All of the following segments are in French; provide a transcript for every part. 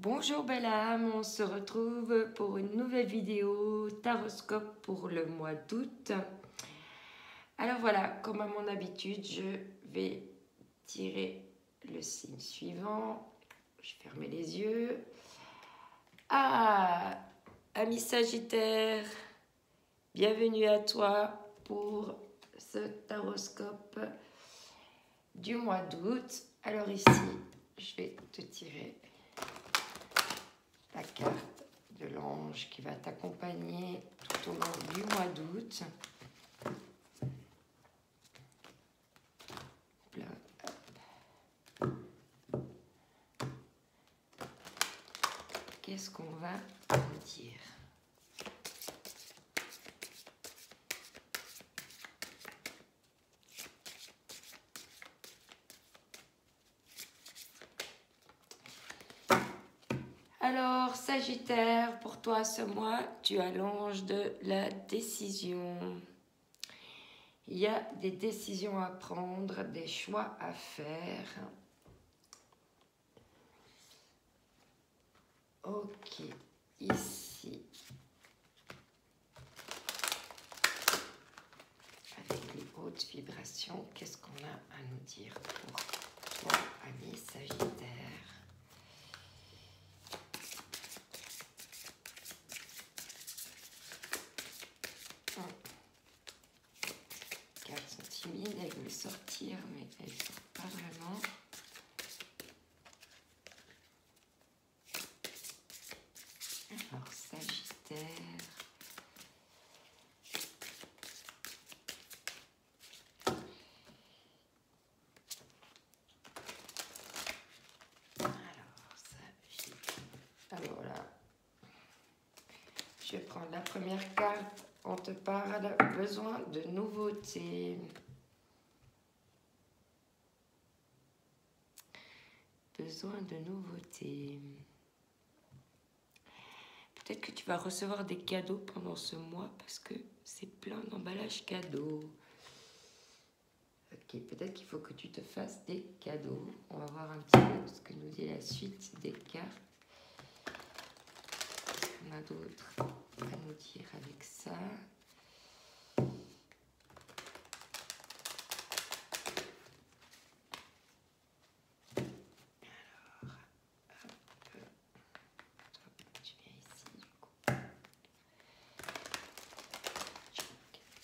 Bonjour belle âme, on se retrouve pour une nouvelle vidéo taroscope pour le mois d'août. Alors voilà, comme à mon habitude, je vais tirer le signe suivant. Je vais fermer les yeux. Ah, ami Sagittaire, bienvenue à toi pour ce taroscope du mois d'août. Alors ici, je vais te tirer la carte de l'ange qui va t'accompagner tout au long du mois d'août. Qu'est-ce qu'on va nous dire? Alors, Sagittaire, pour toi ce mois, tu as l'ange de la décision. Il y a des décisions à prendre, des choix à faire. Ok, ici, avec les hautes vibrations, qu'est-ce qu'on a à nous dire pour toi, ami Sagittaire? Timide, elle veut sortir, mais elle ne sort pas vraiment. Alors, Sagittaire. Alors là, je vais prendre la première carte. On te parle besoin de nouveautés. Besoin de nouveautés. Peut-être que tu vas recevoir des cadeaux pendant ce mois parce que c'est plein d'emballages cadeaux. Ok, peut-être qu'il faut que tu te fasses des cadeaux. On va voir un petit peu ce que nous dit la suite des cartes. On a d'autres à nous dire avec ça.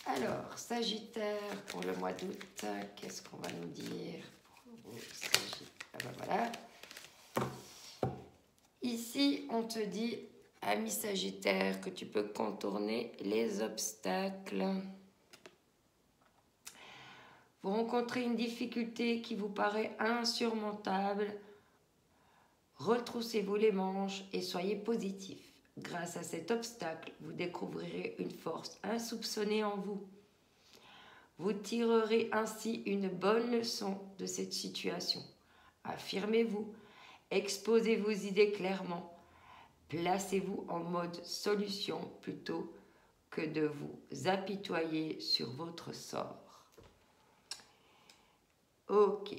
Alors, Sagittaire, pour le mois d'août, qu'est-ce qu'on va nous dire pour vous, Sagittaire? Ah ben voilà. Ici, on te dit, ami Sagittaire, que tu peux contourner les obstacles. Vous rencontrez une difficulté qui vous paraît insurmontable. Retroussez-vous les manches et soyez positif. Grâce à cet obstacle, vous découvrirez une force insoupçonnée en vous. Vous tirerez ainsi une bonne leçon de cette situation. Affirmez-vous, exposez vos idées clairement, placez-vous en mode solution plutôt que de vous apitoyer sur votre sort. Ok.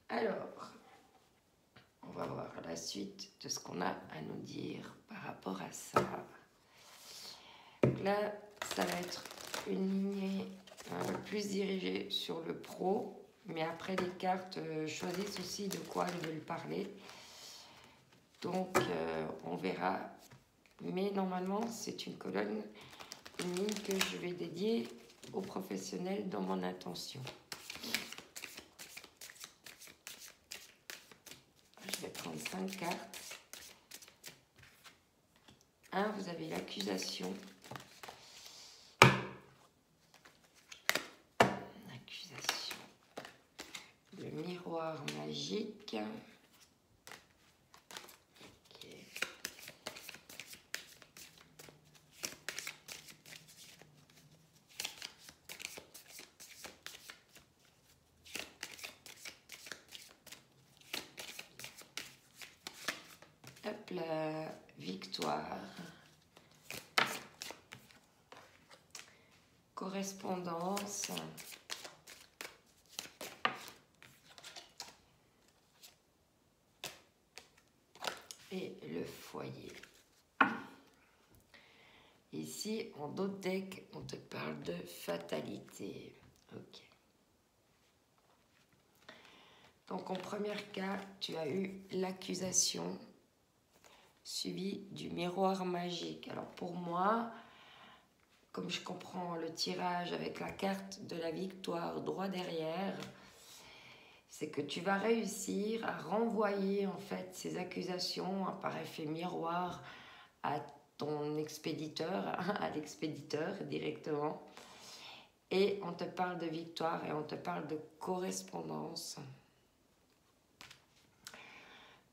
Alors, on va voir la suite de ce qu'on a à nous dire par rapport à ça. Donc là, ça va être une lignée plus dirigée sur le pro, mais après les cartes choisissent aussi de quoi elles veulent parler. Donc, on verra. Mais normalement, c'est une colonne, une ligne que je vais dédier aux professionnels dans mon intention. Je vais prendre 5 cartes. 1, vous avez l'accusation. L'accusation. Le miroir magique. Ok. Hop là, victoire. Correspondance. et le foyer. Ici, en d'autres decks, on te parle de fatalité. Ok. Donc, en premier cas, tu as eu l'accusation suivie du miroir magique. Alors, pour moi, comme je comprends le tirage avec la carte de la victoire droit derrière, c'est que tu vas réussir à renvoyer en fait ces accusations par effet miroir à ton expéditeur, à l'expéditeur directement. Et on te parle de victoire et on te parle de correspondance.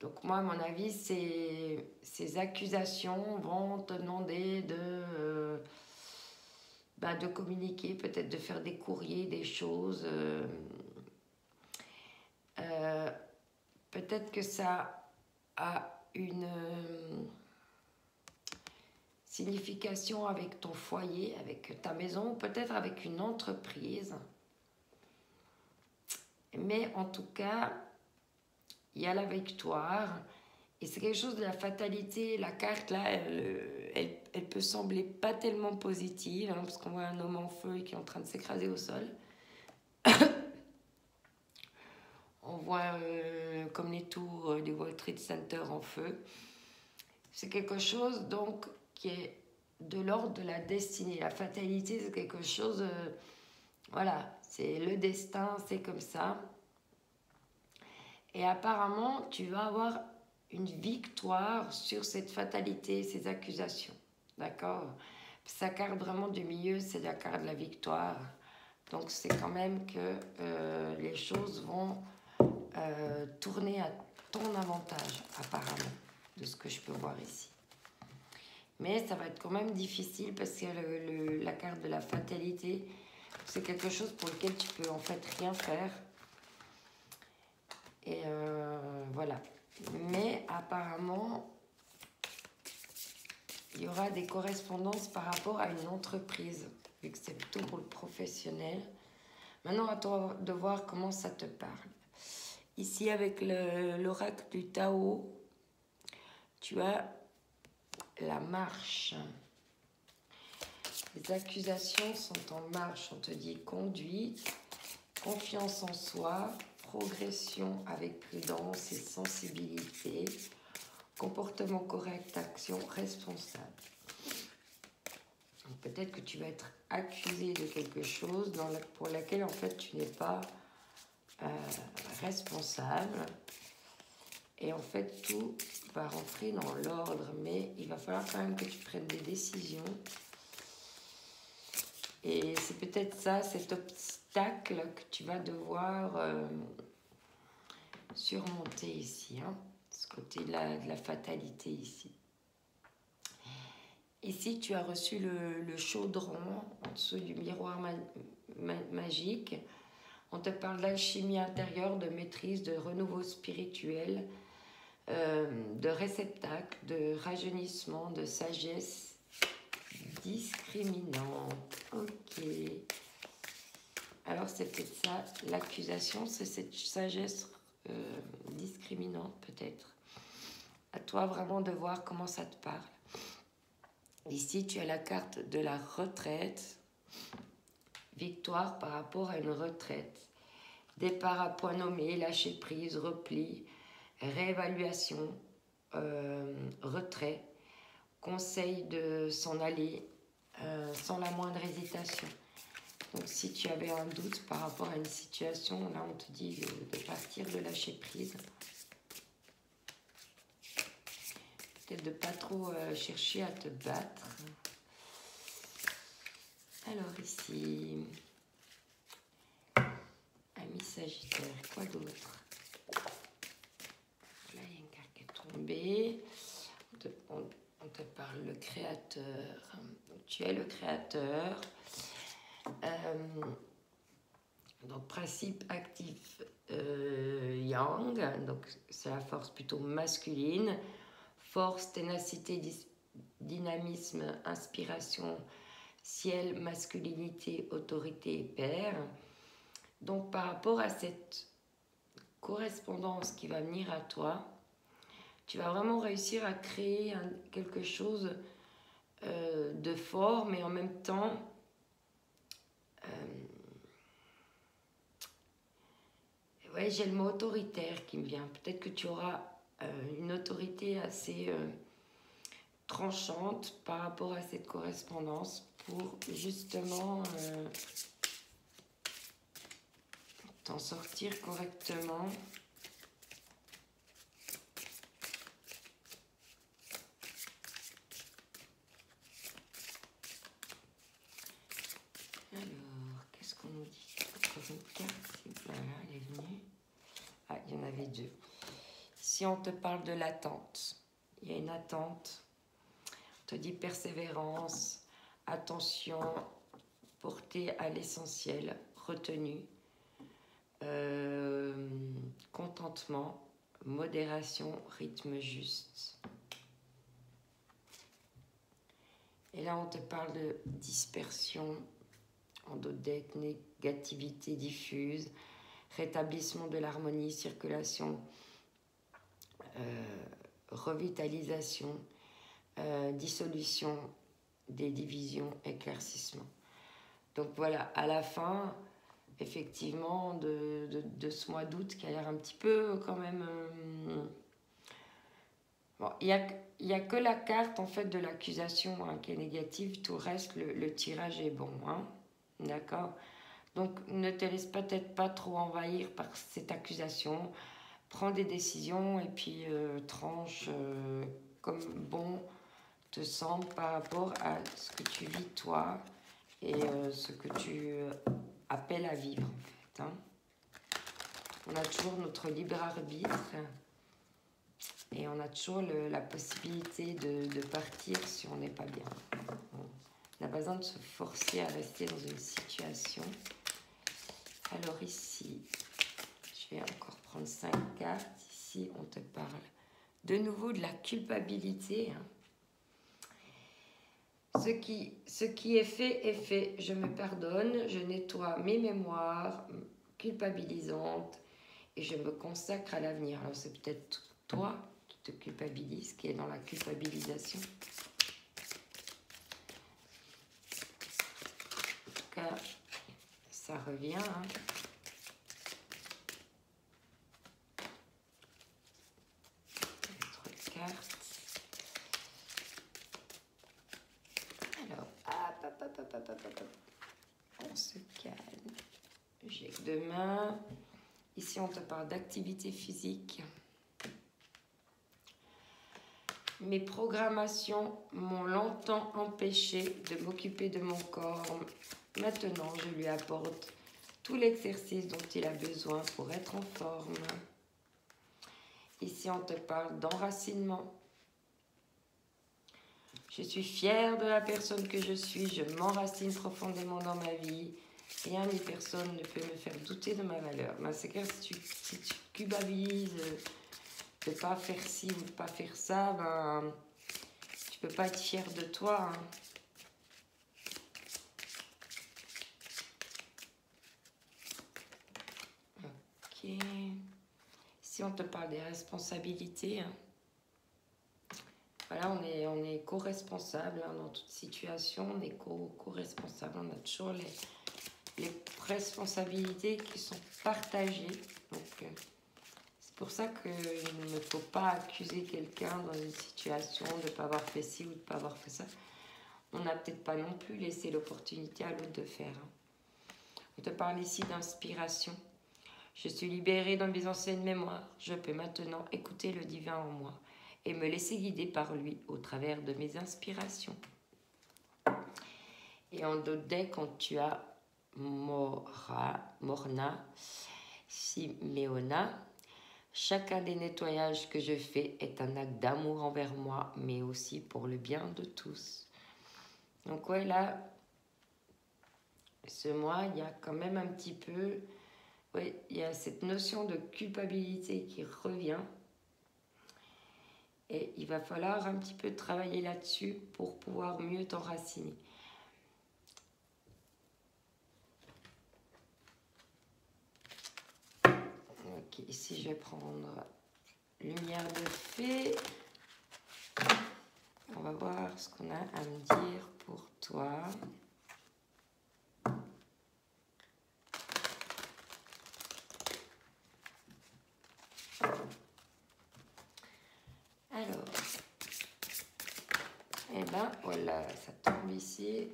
Donc moi, à mon avis, ces accusations vont te demander de communiquer, peut-être de faire des courriers, des choses. Peut-être que ça a une signification avec ton foyer, avec ta maison, peut-être avec une entreprise. Mais en tout cas, il y a la victoire. Et c'est quelque chose de la fatalité. La carte, là, elle peut sembler pas tellement positive, hein, parce qu'on voit un homme en feu qui est en train de s'écraser au sol. On voit comme les tours du World Trade Center en feu. C'est quelque chose, donc, qui est de l'ordre de la destinée. La fatalité, c'est quelque chose... voilà, c'est le destin, c'est comme ça. Et apparemment, tu vas avoir une victoire sur cette fatalité, ces accusations. D'accord? Sa carte vraiment du milieu, c'est la carte de la victoire. Donc, c'est quand même que les choses vont tourner à ton avantage, apparemment, de ce que je peux voir ici. Mais ça va être quand même difficile parce que la carte de la fatalité, c'est quelque chose pour lequel tu peux en fait rien faire. Et voilà. Mais apparemment, il y aura des correspondances par rapport à une entreprise, vu que c'est plutôt pour le professionnel. Maintenant, à toi de voir comment ça te parle. Ici, avec l'oracle du Tao, tu as la marche. Les accusations sont en marche. On te dit conduite, confiance en soi, progression avec prudence et sensibilité, comportement correct, action responsable. Peut-être que tu vas être accusé de quelque chose pour laquelle en fait tu n'es pas responsable. Et en fait tout va rentrer dans l'ordre, mais il va falloir quand même que tu prennes des décisions. Et c'est peut-être ça, cet obstacle que tu vas devoir surmonter ici, hein, ce côté de la fatalité ici. Ici, tu as reçu le chaudron en dessous du miroir magique. On te parle d'alchimie intérieure, de maîtrise, de renouveau spirituel, de réceptacle, de rajeunissement, de sagesse discriminante. Ok. Alors, c'est peut-être ça, l'accusation, c'est cette sagesse discriminante, peut-être. À toi vraiment de voir comment ça te parle. Ici, tu as la carte de la retraite. Victoire par rapport à une retraite. Départ à point nommé, lâcher prise, repli, réévaluation, retrait, conseil de s'en aller sans la moindre hésitation. Donc si tu avais un doute par rapport à une situation, là on te dit de partir, de lâcher prise. Peut-être de ne pas trop chercher à te battre. Alors ici, ami Sagittaire, quoi d'autre? Là, il y a une carte qui est tombée. On te parle le créateur. Donc, tu es le créateur. Donc, principe actif yang. Donc, c'est la force plutôt masculine. Force, ténacité, dynamisme, inspiration, ciel, masculinité, autorité et père. Donc, par rapport à cette correspondance qui va venir à toi, Tu vas vraiment réussir à créer quelque chose de fort, mais en même temps, ouais, j'ai le mot autoritaire qui me vient. Peut-être que tu auras une autorité assez tranchante par rapport à cette correspondance pour justement t'en sortir correctement. Alors, qu'est-ce qu'on nous dit? Encore une carte, voilà, elle est venue. Ah, il y en avait deux. Si on te parle de l'attente, il y a une attente. On te dit persévérance, attention, portée à l'essentiel, retenue, contentement, modération, rythme juste. Et là, on te parle de dispersion, endodèque, négativité diffuse, rétablissement de l'harmonie, circulation, revitalisation, dissolution des divisions, éclaircissement. Donc voilà, à la fin, effectivement, de ce mois d'août, qui a l'air un petit peu quand même... Bon, il y a que la carte en fait de l'accusation hein, qui est négative, tout le reste, le tirage est bon. Hein, d'accord? Donc ne te laisse peut-être pas trop envahir par cette accusation. Prends des décisions et puis tranche comme bon te semble par rapport à ce que tu vis toi et ce que tu appelles à vivre en fait. Hein. On a toujours notre libre arbitre et on a toujours la possibilité de partir si on n'est pas bien. On n'a pas besoin de se forcer à rester dans une situation. Alors ici, je vais encore prendre 5 cartes. Ici, on te parle de nouveau de la culpabilité. Hein. Ce qui est fait. Je me pardonne, je nettoie mes mémoires culpabilisantes et je me consacre à l'avenir. Alors c'est peut-être toi qui te culpabilise, qui est dans la culpabilisation. En tout cas, ça revient. Hein. Autre carte. Alors, on se calme. J'ai que deux mains. Ici, on te parle d'activité physique. Mes programmations m'ont longtemps empêché de m'occuper de mon corps. Maintenant, je lui apporte tout l'exercice dont il a besoin pour être en forme. Ici, on te parle d'enracinement. Je suis fière de la personne que je suis. Je m'enracine profondément dans ma vie. Rien ni personne ne peut me faire douter de ma valeur. Ben, c'est clair, si tu culpabilises de ne pas faire ci ou de ne pas faire ça, ben, tu ne peux pas être fier de toi. Hein. Ok. Si on te parle des responsabilités, hein. Voilà, on est co-responsable hein, dans toute situation, on est co-responsable, on a toujours les responsabilités qui sont partagées. Donc, c'est pour ça qu'il ne faut pas accuser quelqu'un dans une situation de ne pas avoir fait ci ou de ne pas avoir fait ça. On n'a peut-être pas non plus laissé l'opportunité à l'autre de faire. Hein. On te parle ici d'inspiration. Je suis libérée dans mes anciennes mémoires. Je peux maintenant écouter le divin en moi et me laisser guider par lui au travers de mes inspirations. Et en dos deck, quand tu as Morna, Simeona, chacun des nettoyages que je fais est un acte d'amour envers moi, mais aussi pour le bien de tous. Donc ouais, là, ce mois, il y a quand même un petit peu... Oui, il y a cette notion de culpabilité qui revient. Et il va falloir un petit peu travailler là-dessus pour pouvoir mieux t'enraciner. Ok, ici je vais prendre lumière de fée. On va voir ce qu'on a à me dire pour toi. Alors, et ben voilà, ça tombe ici.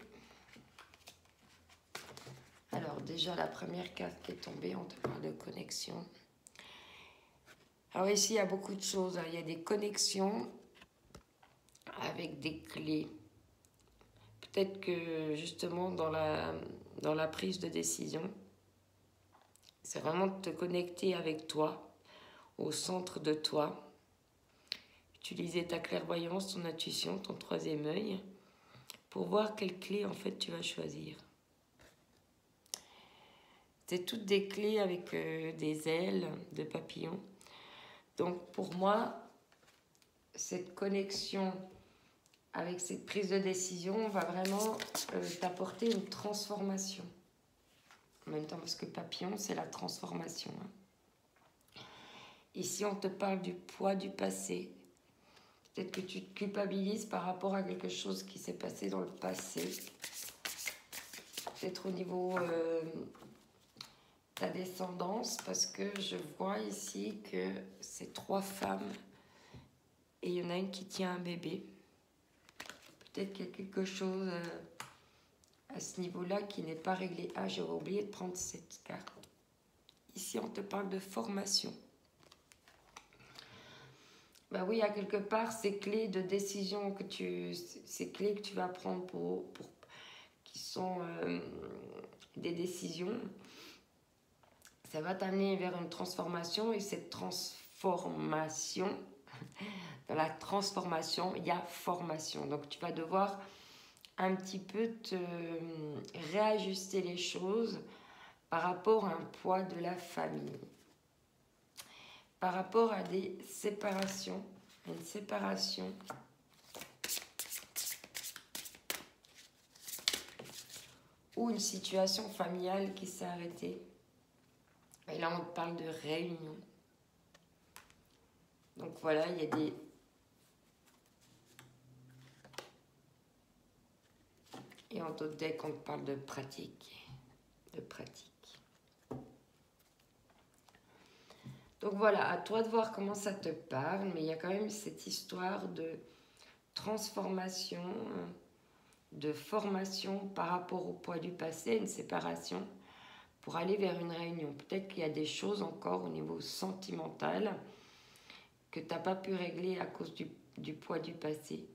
Alors déjà, la première carte qui est tombée, on te parle de connexion. Alors ici, il y a beaucoup de choses. Il y a des connexions avec des clés. Peut-être que justement, dans la prise de décision, c'est vraiment de te connecter avec toi, au centre de toi. Utiliser ta clairvoyance, ton intuition, ton troisième œil, pour voir quelle clé en fait tu vas choisir. C'est toutes des clés avec des ailes de papillons. Donc pour moi, cette connexion avec cette prise de décision va vraiment t'apporter une transformation. En même temps, parce que papillon, c'est la transformation. Ici, on te parle du poids du passé. Peut-être que tu te culpabilises par rapport à quelque chose qui s'est passé dans le passé. Peut-être au niveau de ta descendance, parce que je vois ici que c'est 3 femmes et il y en a une qui tient un bébé. Peut-être qu'il y a quelque chose à ce niveau-là qui n'est pas réglé. Ah, j'aurais oublié de prendre cette carte. Ici, on te parle de formation. Ben oui, à quelque part, ces clés de décision ces clés que tu vas prendre qui sont des décisions, ça va t'amener vers une transformation. Et cette transformation, dans la transformation, il y a formation. Donc, tu vas devoir un petit peu te réajuster les choses par rapport à un poids de la famille. Par rapport à des séparations, une séparation. Ou une situation familiale qui s'est arrêtée. Et là, on parle de réunion. Donc voilà, il y a des... Et en d'autres decks, on parle de pratique. De pratique. Donc voilà, à toi de voir comment ça te parle, mais il y a quand même cette histoire de transformation, de formation par rapport au poids du passé, une séparation, pour aller vers une réunion. Peut-être qu'il y a des choses encore au niveau sentimental que tu n'as pas pu régler à cause du poids du passé.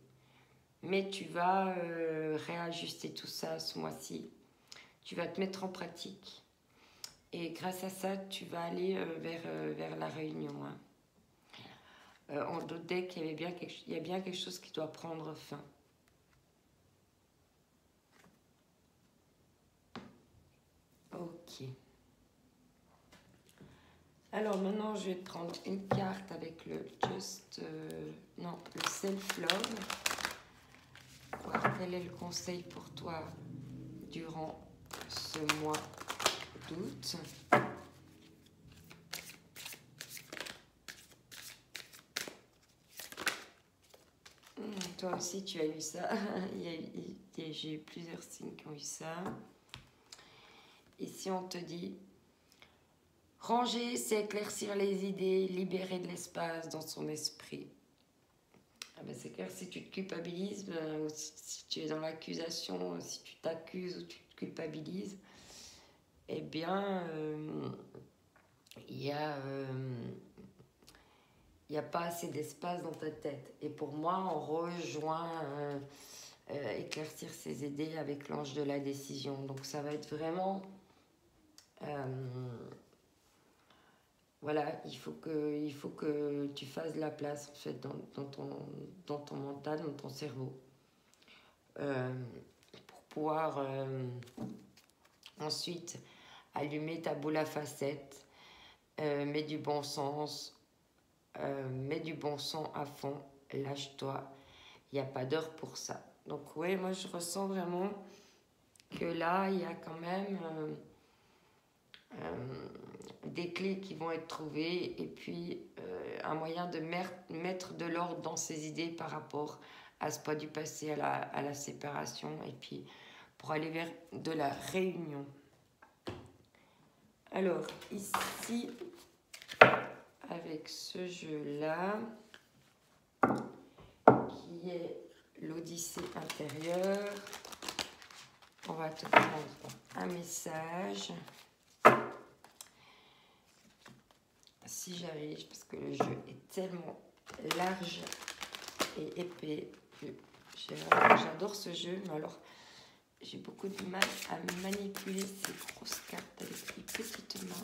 Mais tu vas réajuster tout ça ce mois-ci. Tu vas te mettre en pratique. Et grâce à ça, tu vas aller vers la réunion. En d'autres decks, il y a bien quelque chose qui doit prendre fin. Ok. Alors maintenant, je vais prendre une carte avec le le self-love. Voir quel est le conseil pour toi durant ce mois d'août. Toi aussi, tu as eu ça. J'ai eu plusieurs signes qui ont eu ça. Ici, on te dit, ranger, c'est éclaircir les idées, libérer de l'espace dans son esprit. Ah ben c'est clair, si tu te culpabilises, ou si tu es dans l'accusation, si tu t'accuses ou tu te culpabilises, eh bien, il y a pas assez d'espace dans ta tête. Et pour moi, on rejoint éclaircir ses idées avec l'ange de la décision. Donc ça va être vraiment... voilà, il faut que tu fasses la place en fait dans ton mental, dans ton cerveau. Pour pouvoir ensuite allumer ta boule à facettes, mets du bon sens, mets du bon sang à fond, lâche-toi, il n'y a pas d'heure pour ça. Donc oui, moi je ressens vraiment que là, il y a quand même des clés qui vont être trouvées et puis un moyen de mettre de l'ordre dans ses idées par rapport à ce pas du passé, à la séparation et puis pour aller vers de la réunion. Alors ici, avec ce jeu-là, qui est l'Odyssée intérieure, on va te prendre un message. Si j'arrive, parce que le jeu est tellement large et épais. J'adore ce jeu, mais alors j'ai beaucoup de mal à manipuler ces grosses cartes avec les petites mains.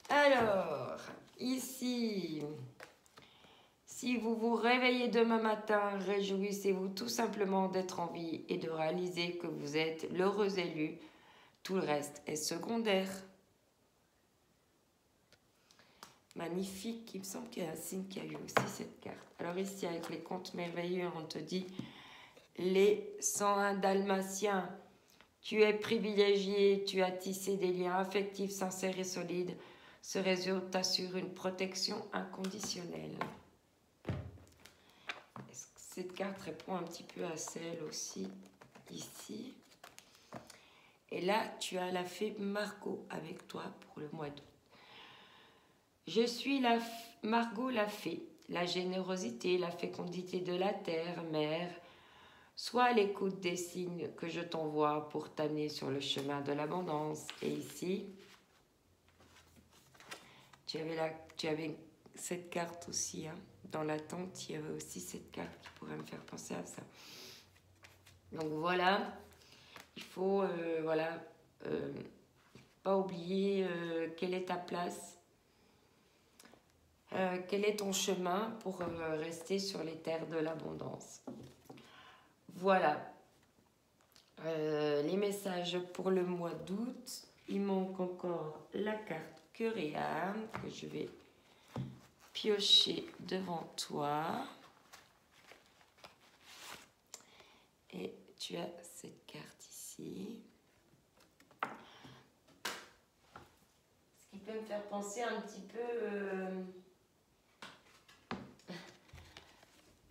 Alors, ici, si vous vous réveillez demain matin, réjouissez-vous tout simplement d'être en vie et de réaliser que vous êtes l'heureux élu. Tout le reste est secondaire. Magnifique, il me semble qu'il y a un signe qui a eu aussi cette carte. Alors ici, avec les contes merveilleux, on te dit les 101 dalmatiens. Tu es privilégié, tu as tissé des liens affectifs sincères et solides. Ce réseau t'assure une protection inconditionnelle. Cette carte répond un petit peu à celle aussi ici. Et là, tu as la fée Margot avec toi pour le mois d'août. Je suis Margot la fée, la générosité, la fécondité de la terre, mère. Sois à l'écoute des signes que je t'envoie pour t'amener sur le chemin de l'abondance. Et ici, tu avais cette carte aussi, hein. Dans la tente, il y avait aussi cette carte qui pourrait me faire penser à ça. Donc voilà, il faut pas oublier quelle est ta place, quel est ton chemin pour rester sur les terres de l'abondance. Voilà les messages pour le mois d'août. Il manque encore la carte cœur et âme que je vais piocher devant toi. Et tu as cette carte ici. Ce qui peut me faire penser un petit peu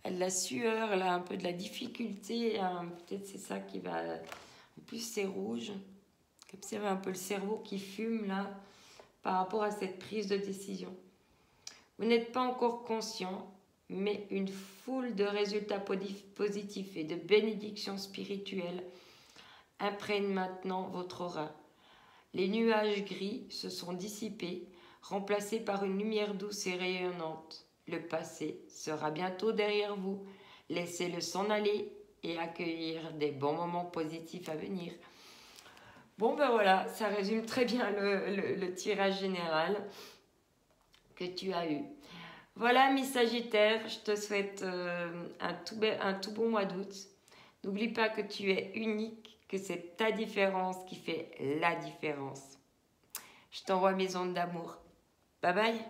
à de la sueur, là, un peu de la difficulté. Hein. Peut-être c'est ça qui va... En plus, c'est rouge. Observez un peu le cerveau qui fume, là, par rapport à cette prise de décision. Vous n'êtes pas encore conscient, mais une foule de résultats positifs et de bénédictions spirituelles imprègnent maintenant votre aura. Les nuages gris se sont dissipés, remplacés par une lumière douce et rayonnante. Le passé sera bientôt derrière vous. Laissez-le s'en aller et accueillir des bons moments positifs à venir. Bon, ben voilà, ça résume très bien le tirage général que tu as eu. Voilà, mes Sagittaires, je te souhaite un tout bon mois d'août. N'oublie pas que tu es unique, que c'est ta différence qui fait la différence. Je t'envoie mes ondes d'amour. Bye bye.